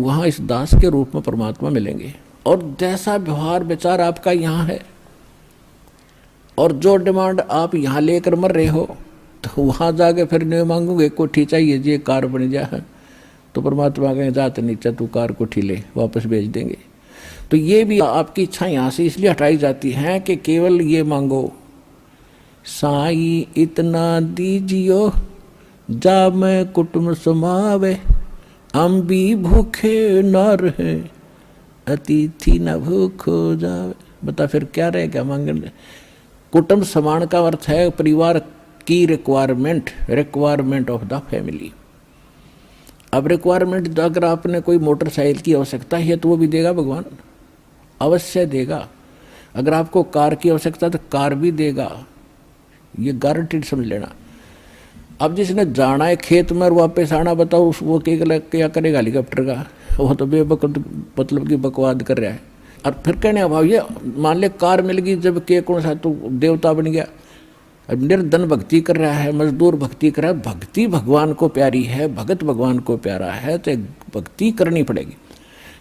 वहाँ इस दास के रूप में परमात्मा मिलेंगे। और जैसा व्यवहार विचार आपका यहाँ है और जो डिमांड आप यहाँ लेकर मर रहे हो, तो वहाँ जाके फिर नहीं मांगोगे कोठी चाहिए जी, कार बन जाए, तो परमात्मा कहें जाते नीचे तू कार कोठी ले, वापस भेज देंगे। तो ये भी आपकी इच्छा यहाँ से इसलिए हटाई जाती है कि केवल ये मांगो, साई इतना दीजियो जा मैं कुटुंब समावे, हम भी भूखे न रहे अतिथि न भूख हो जावे। बता फिर क्या रहेगा मांगने। कुटुंब समान का अर्थ है परिवार की रिक्वायरमेंट ऑफ द फैमिली। अब रिक्वायरमेंट अगर आपने कोई मोटरसाइकिल की आवश्यकता है तो वो भी देगा भगवान, अवश्य देगा। अगर आपको कार की आवश्यकता तो कार भी देगा, ये गारंटीड समझ लेना। अब जिसने जाना है खेत में और वापस आना, बताओ वो क्या करेगा हेलीकॉप्टर का, वो तो मतलब की बकवाद कर रहा है। और फिर कहने भाव ये मान ले कार मिल गई जब के कौन सा तो देवता बन गया। अब निर्धन भक्ति कर रहा है, मजदूर भक्ति कर रहा है, भक्ति भगवान को प्यारी है, भगत भगवान को प्यारा है, तो भक्ति करनी पड़ेगी।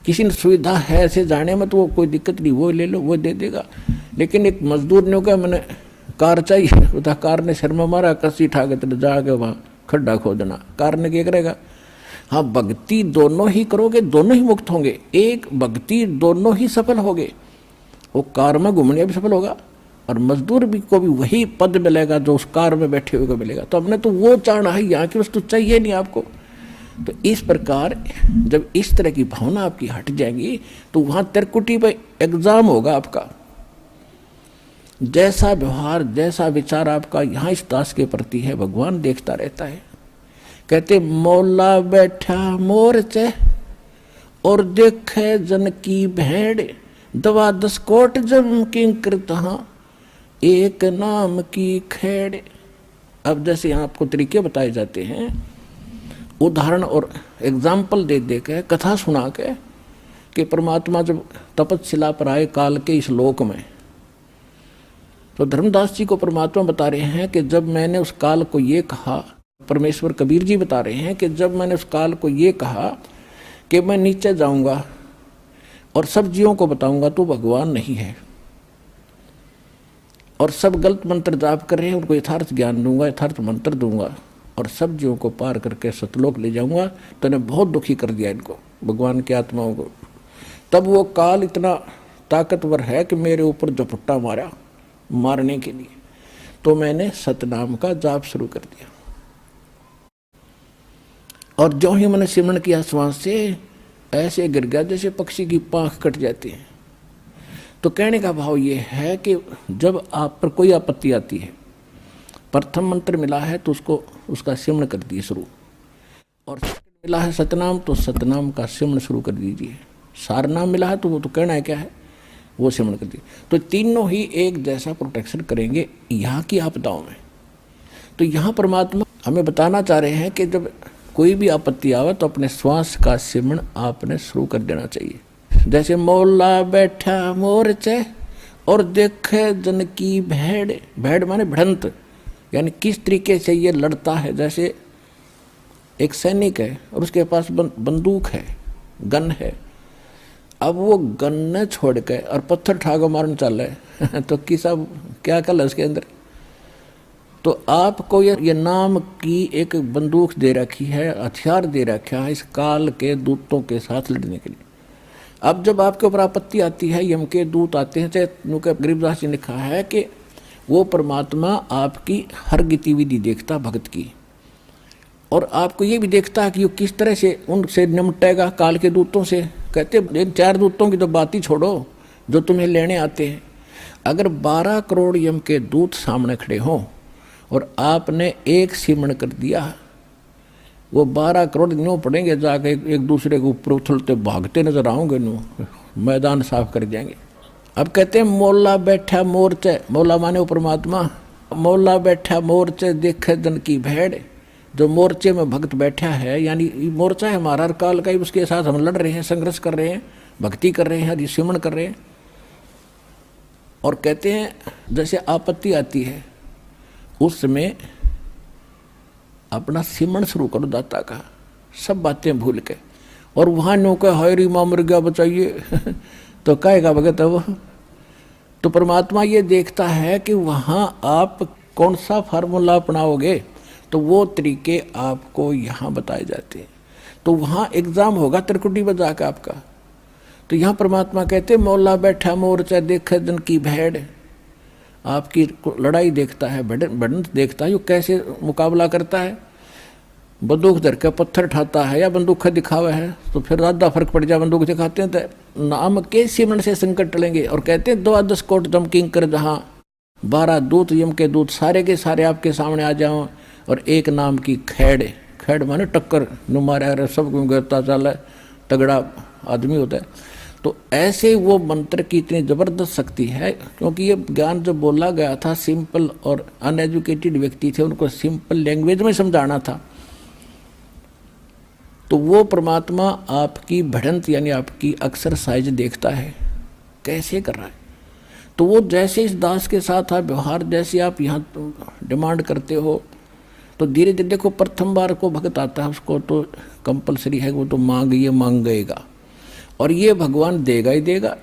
किसी ने सुविधा है ऐसे जाने में तो वो कोई दिक्कत नहीं, वो ले लो, वो दे देगा। लेकिन एक मजदूर ने कहा मैंने कार चाहिए, उधर कार ने शर्मा मारा, कसी उठा के तेरे जाके वहाँ खड्डा खोदना, कार ने क्या करेगा। हाँ, भक्ति दोनों ही करोगे, दोनों ही मुक्त होंगे। एक भक्ति दोनों ही सफल होगे, वो कार में घूमने भी सफल होगा और मजदूर भी को भी वही पद मिलेगा जो उस कार में बैठे हुए को मिलेगा। तो हमने तो वो चाहना है, यहाँ की वस्तु चाहिए नहीं आपको। तो इस प्रकार जब इस तरह की भावना आपकी हट जाएगी तो वहाँ त्रिकुटी पर एग्जाम होगा आपका। जैसा व्यवहार जैसा विचार आपका यहाँ इस दास के प्रति है, भगवान देखता रहता है। कहते मौला बैठा मोरचे और देखे जन की भेड़, दवा 10 कोट जम किंकर तहाँ एक नाम की खेड़। अब जैसे यहाँ आपको तरीके बताए जाते हैं, उदाहरण और एग्जाम्पल दे दे के, कथा सुना के, कि परमात्मा जब तपस्या पर आए काल के इस लोक में, तो धर्मदास जी को परमात्मा बता रहे हैं कि जब मैंने उस काल को ये कहा, परमेश्वर कबीर जी बता रहे हैं कि जब मैंने उस काल को ये कहा कि मैं नीचे जाऊंगा और सब जीवों को बताऊंगा तो भगवान नहीं है, और सब गलत मंत्र जाप कर रहे हैं, उनको यथार्थ ज्ञान दूंगा, यथार्थ मंत्र दूंगा और सब जीवों को पार करके सतलोक ले जाऊंगा, तो इन्हें बहुत दुखी कर दिया इनको, भगवान की आत्माओं को। तब वो काल इतना ताकतवर है कि मेरे ऊपर झपट्टा मारा मारने के लिए, तो मैंने सतनाम का जाप शुरू कर दिया। और जो ही मैंने सिमरण किया श्वास से, ऐसे गिर गया जैसे पक्षी की पांख कट जाती है। तो कहने का भाव ये है कि जब आप पर कोई आपत्ति आती है, प्रथम मंत्र मिला है तो उसका सिमरण कर दिए शुरू, और मिला है सतनाम तो सतनाम का सिमरण शुरू कर दीजिए। सारनाम मिला है तो वो तो कहना है क्या है, वो सिमरण कर दिए। तो तीनों ही एक जैसा प्रोटेक्शन करेंगे यहाँ की आपदाओं में। तो यहाँ परमात्मा हमें बताना चाह रहे हैं कि जब कोई भी आपत्ति आवे तो अपने श्वास का सिमरण आपने शुरू कर देना चाहिए। जैसे मौला बैठा मोरचे और देखे जन की भेड़, भेड़ माने भिड़ंत, यानी किस तरीके से ये लड़ता है। जैसे एक सैनिक है और उसके पास बंदूक है, गन है, अब वो गन न छोड़ के और पत्थर ठाको मारने चल रहे तो किसा क्या कल है उसके अंदर। तो आपको ये नाम की एक बंदूक दे रखी है, हथियार दे रखा है इस काल के दूतों के साथ लड़ने के लिए। अब जब आपके ऊपर आपत्ति आती है, यम के दूत आते हैं, चाहे गरीबदास जी ने लिखा है कि वो परमात्मा आपकी हर गतिविधि देखता भगत की, और आपको ये भी देखता है कि वो किस तरह से उनसे निपटेगा काल के दूतों से। कहते इन 4 दूतों की तो बात ही छोड़ो जो तुम्हें लेने आते हैं। अगर 12 करोड़ यम के दूत सामने खड़े हों और आपने एक सिमरण कर दिया, वो 12 करोड़ न्यू पड़ेंगे, जाके एक दूसरे के ऊपर उछलते भागते नजर आओगे, न्यू मैदान साफ कर जाएंगे। अब कहते हैं मौला बैठा मोरचे, मौला माने परमात्मा, मौला बैठा मोरचे देखे जन की भेड़। जो मोर्चे में भक्त बैठा है, यानी मोर्चा है हमारा हर काल का ही, उसके साथ हम लड़ रहे हैं, संघर्ष कर रहे हैं, भक्ति कर रहे हैं, सिमरण कर रहे हैं। और कहते हैं जैसे आपत्ति आती है उस समय अपना सिमरण शुरू करो दाता का, सब बातें भूल के, और वहाँ नो का हायरी माँ मर गया बचाइए तो कहेगा भगत है वो। तो परमात्मा ये देखता है कि वहाँ आप कौन सा फार्मूला अपनाओगे, तो वो तरीके आपको यहाँ बताए जाते हैं। तो वहाँ एग्जाम होगा त्रिकुटी बजा के आपका। तो यहाँ परमात्मा कहते मौला बैठा मोर्चा देखे दिन की भेड़, आपकी लड़ाई देखता है, बढ़त देखता है, यो कैसे मुकाबला करता है, बंदूक धर के पत्थर ठाता है या बंदूक दिखावा है, तो फिर ज़्यादा फर्क पड़ जाए। बंदूक दिखाते हैं तो नाम के सिमरण से संकट टलेंगे। और कहते हैं 12 कोट दम किंकर जहाँ 12 दूत यम के दूत सारे के सारे आपके सामने आ जाओ, और एक नाम की खैड़, खैड़ माने टक्कर नु मारा सब गिरता चला तगड़ा आदमी होता है। तो ऐसे वो मंत्र की इतनी ज़बरदस्त शक्ति है, क्योंकि ये ज्ञान जो बोला गया था सिंपल और अनएजुकेटेड व्यक्ति थे, उनको सिंपल लैंग्वेज में समझाना था। तो वो परमात्मा आपकी बढ़ंत यानी आपकी एक्सरसाइज देखता है कैसे कर रहा है। तो वो जैसे इस दास के साथ आप व्यवहार जैसे आप यहाँ डिमांड करते हो, तो धीरे धीरे देखो प्रथम बार को भक्त आता है उसको तो कंपलसरी है, वो तो मांग गएगा और ये भगवान देगा ही देगा।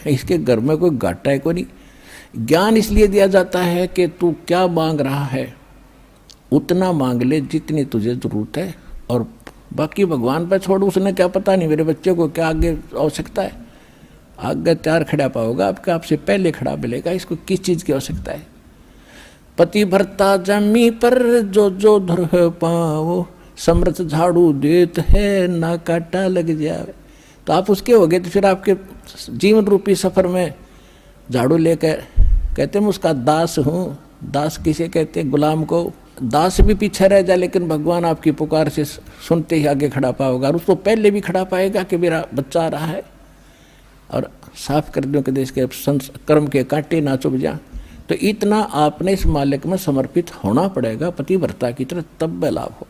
इसके घर में कोई घाटा है कोई नहीं। ज्ञान इसलिए दिया जाता है कि तू क्या मांग रहा है उतना मांग ले जितनी तुझे जरूरत है, और बाकी भगवान पर छोड़। उसने क्या पता नहीं मेरे बच्चे को क्या आगे आवश्यकता है, आगे तैयार खड़ा पाओगा आपके आपसे पहले खड़ा मिलेगा। इसको किस चीज़ की आवश्यकता है। पति भरता जमी पर जो धर पाओ, समर्थ झाड़ू देत है ना काटा लग जाए। तो आप उसके हो गए तो फिर आपके जीवन रूपी सफर में झाड़ू लेकर कहते मैं उसका दास हूँ। दास किसे कहते हैं? गुलाम को। दास भी पीछे रह जाए लेकिन भगवान आपकी पुकार से सुनते ही आगे खड़ा पाओगा, और उसको पहले भी खड़ा पाएगा कि मेरा बच्चा आ रहा है, और साफ कर दो कि देश के कर्म के कांटे ना चुभ जा। तो इतना आपने इस मालिक में समर्पित होना पड़ेगा पतिव्रता की तरह, तब लाभ हो।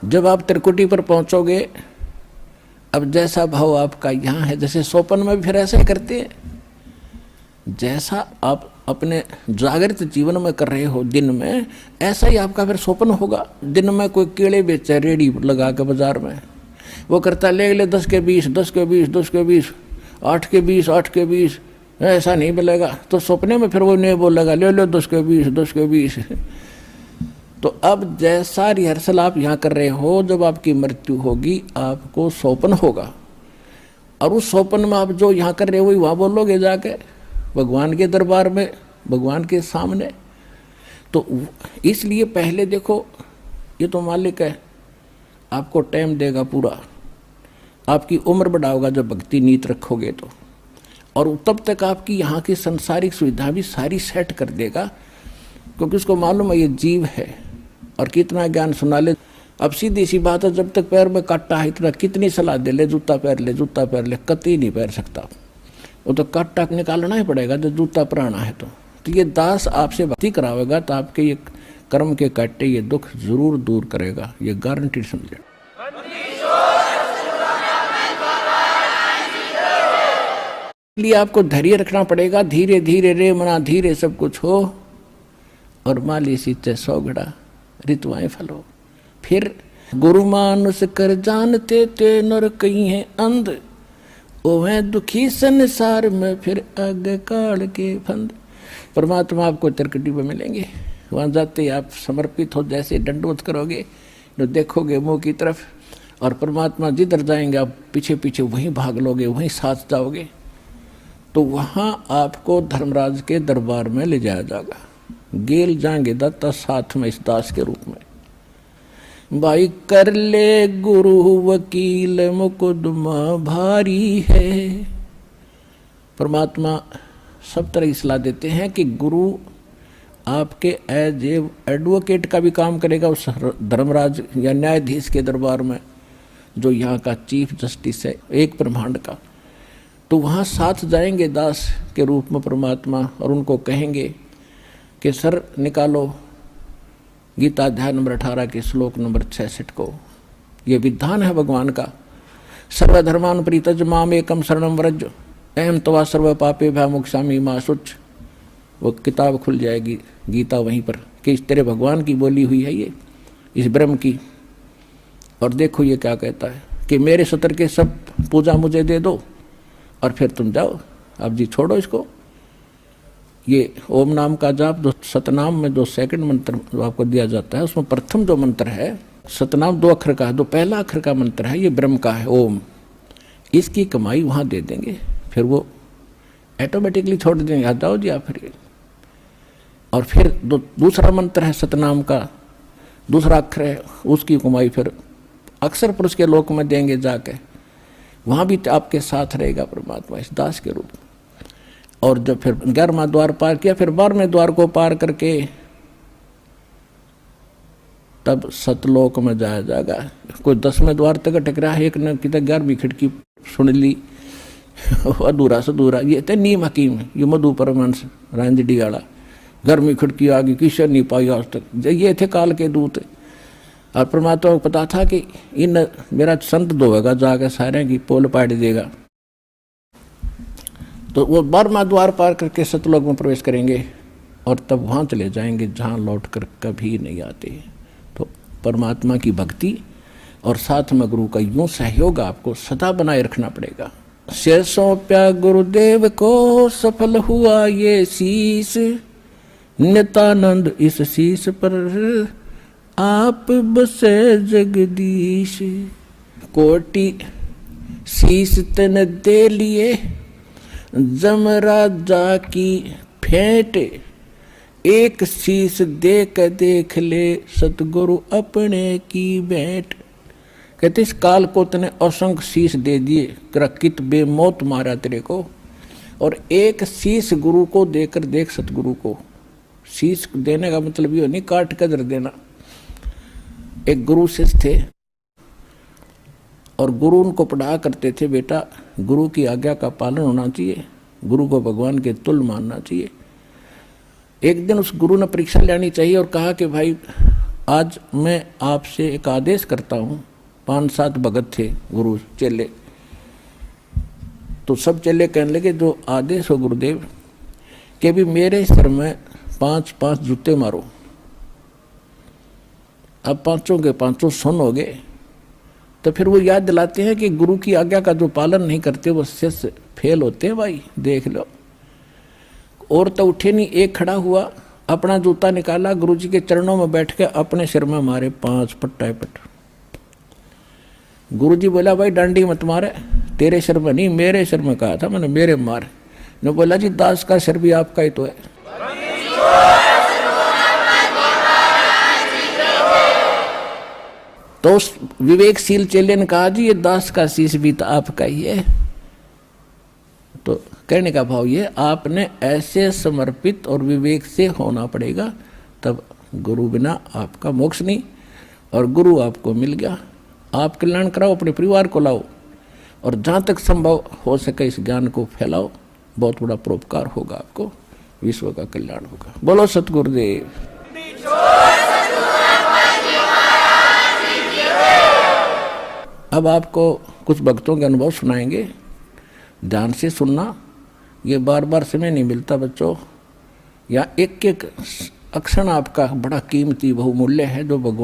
जब आप त्रिकुटी पर पहुंचोगे, अब जैसा भाव आपका यहाँ है, जैसे सोपन में भी फिर ऐसा ही करते हैं, जैसा आप अपने जागृत जीवन में कर रहे हो दिन में, ऐसा ही आपका फिर सोपन होगा। दिन में कोई केले बेचे रेडी लगा के बाजार में, वो करता ले 10 के 20, 10 के 20, 10 के 20, 8 के 20, 8 के 20, ऐसा नहीं मिलेगा। तो सपने में फिर वो नहीं बोलेगा ले लो 10 के 20, 10 के 20। तो अब जैसा रिहर्सल आप यहाँ कर रहे हो, जब आपकी मृत्यु होगी आपको सौपन होगा, और उस सौपन में आप जो यहाँ कर रहे हो वहाँ बोलोगे जाके भगवान के दरबार में, भगवान के सामने। तो इसलिए पहले देखो, ये तो मालिक है, आपको टाइम देगा पूरा, आपकी उम्र बढ़ाओगा जब भक्ति नीत रखोगे तो, और तब तक आपकी यहाँ की संसारिक सुविधा भी सारी सेट कर देगा, क्योंकि उसको मालूम है ये जीव है और कितना ज्ञान सुना ले। अब सीधी सी बात है, जब तक पैर में काटा है इतना कितनी सलाह दे ले जूता पहन ले, जूता पहन ले, कतई नहीं पहन सकता, वो तो काटा निकालना ही पड़ेगा जब जूता पहना है। तो ये दास आपसे भक्ति करावेगा तो आपके ये कर्म के काटे ये दुख जरूर दूर करेगा, ये गारंटी समझे। इसलिए आपको धैर्य रखना पड़ेगा, धीरे धीरे रे मना धीरे सब कुछ हो, और माली सीते 100 घड़ा ऋतुआएं फलो। फिर गुरु मानुष कर जानते ते नर कहीं है अंध, ओहे दुखी संसार में फिर आगे काल के फंद। परमात्मा आपको त्रिकुटी में मिलेंगे, वहाँ जाते ही आप समर्पित हो, जैसे दंडवत करोगे तो देखोगे मुँह की तरफ, और परमात्मा जिधर जाएंगे आप पीछे पीछे वहीं भाग लोगे, वहीं साथ जाओगे। तो वहाँ आपको धर्मराज के दरबार में ले जाया जाएगा, गेल जाएंगे दत्ता साथ में इस दास के रूप में। भाई कर ले गुरु वकील मुकदमा भारी है। परमात्मा सब तरह की सलाह देते हैं कि गुरु आपके एज ए एडवोकेट का भी काम करेगा उस धर्मराज या न्यायाधीश के दरबार में, जो यहाँ का चीफ जस्टिस है एक ब्रह्मांड का। तो वहाँ साथ जाएंगे दास के रूप में परमात्मा, और उनको कहेंगे कि सर निकालो गीता अध्याय नंबर 18 के श्लोक नंबर 66 को। ये विधान है भगवान का, सर्वधर्मान परित्यज माम एकम शरणम व्रज अहम तवा सर्व पापे भय मोक्षामि मां शुच। वो किताब खुल जाएगी गीता वहीं पर कि इस तेरे भगवान की बोली हुई है ये, इस ब्रह्म की। और देखो ये क्या कहता है कि मेरे सत्र के सब पूजा मुझे दे दो और फिर तुम जाओ, अब जी छोड़ो इसको। ये ओम नाम का जाप जो सतनाम में जो सेकंड मंत्र जो आपको दिया जाता है, उसमें प्रथम जो मंत्र है सतनाम 2 अक्षर का है, जो पहला अक्षर का मंत्र है ये ब्रह्म का है ओम। इसकी कमाई वहाँ दे देंगे, फिर वो ऑटोमेटिकली छोड़ देंगे, आ जाओ जी आप फिर। और फिर दूसरा मंत्र है सतनाम का, दूसरा अक्षर है, उसकी कमाई फिर अक्षर पुरुष के लोक में देंगे जाके, वहाँ भी आपके साथ रहेगा परमात्मा इस दास के रूप में। और जब फिर 11वां द्वार पार किया, फिर 12वें द्वार को पार करके तब सतलोक में जाया जाएगा। कोई 10वें द्वार तक अटक रहा है, एक ने कितने 11वीं खिड़की सुन ली अधूरा सधूरा। ये थे नीम हकीम, ये मधु परमहंस रांझडी वाला, 11वीं खिड़की आ गई, किसी नहीं पाई आज तक। ये थे काल के दूत। और परमात्मा को पता था कि इन मेरा संत धोएगा जाकर, सारे की पोल पाट देगा। तो वो 12वां द्वार पार करके सतलोक में प्रवेश करेंगे और तब वहाँ चले जाएंगे जहाँ लौट कर कभी नहीं आते। तो परमात्मा की भक्ति और साथ में गुरु का यूँ सहयोग आपको सदा बनाए रखना पड़ेगा। से सौंप्या गुरुदेव को सफल हुआ ये शीश, नित्यानंद इस शीश पर आप बसे जगदीश। कोटि शीश तन दे लिए जमराजा की फेंट, एक शीश दे कर देख ले सतगुरु अपने की भेंट। कहते इस काल को तने असंख्य शीश दे दिए, कित बेमौत मारा तेरे को, और एक शीश गुरु को देकर देख सतगुरु को। शीश देने का मतलब ये नहीं काट कर धर देना। एक गुरु शिष्य थे और गुरु उनको पढ़ा करते थे, बेटा गुरु की आज्ञा का पालन होना चाहिए, गुरु को भगवान के तुल्य मानना चाहिए। एक दिन उस गुरु ने परीक्षा लेनी चाहिए और कहा कि भाई आज मैं आपसे एक आदेश करता हूँ। 5-7 भगत थे गुरु चेले, तो सब चेले कहने लगे जो आदेश हो गुरुदेव, कि भी मेरे सिर में 5-5 जूते मारो। अब 5 के 5 सुन हो गए। तो फिर वो याद दिलाते हैं कि गुरु की आज्ञा का जो पालन नहीं करते वो शिष्य फेल होते हैं भाई, देख लो। और तो उठे नहीं, एक खड़ा हुआ, अपना जूता निकाला, गुरुजी के चरणों में बैठ के अपने सिर में मारे 5 पट्टा पट। गुरुजी बोला भाई डांडी मत मारे, तेरे सिर में नहीं मेरे सिर में कहा था मैंने, मेरे मार। ने बोला जी दास का सिर भी आपका ही तो है। तो उस विवेकशील चेले ने कहा जी ये दास का शीश भी तो आपका ही है। तो कहने का भाव ये, आपने ऐसे समर्पित और विवेक से होना पड़ेगा, तब गुरु बिना आपका मोक्ष नहीं। और गुरु आपको मिल गया, आप कल्याण कराओ, अपने परिवार को लाओ और जहाँ तक संभव हो सके इस ज्ञान को फैलाओ, बहुत बड़ा परोपकार होगा, आपको विश्व का कल्याण होगा। बोलो सतगुरुदेव। अब आपको कुछ भक्तों के अनुभव सुनाएंगे, ध्यान से सुनना। ये बार बार समय नहीं मिलता बच्चों, या एक एक अक्षर आपका बड़ा कीमती बहुमूल्य है जो भगवान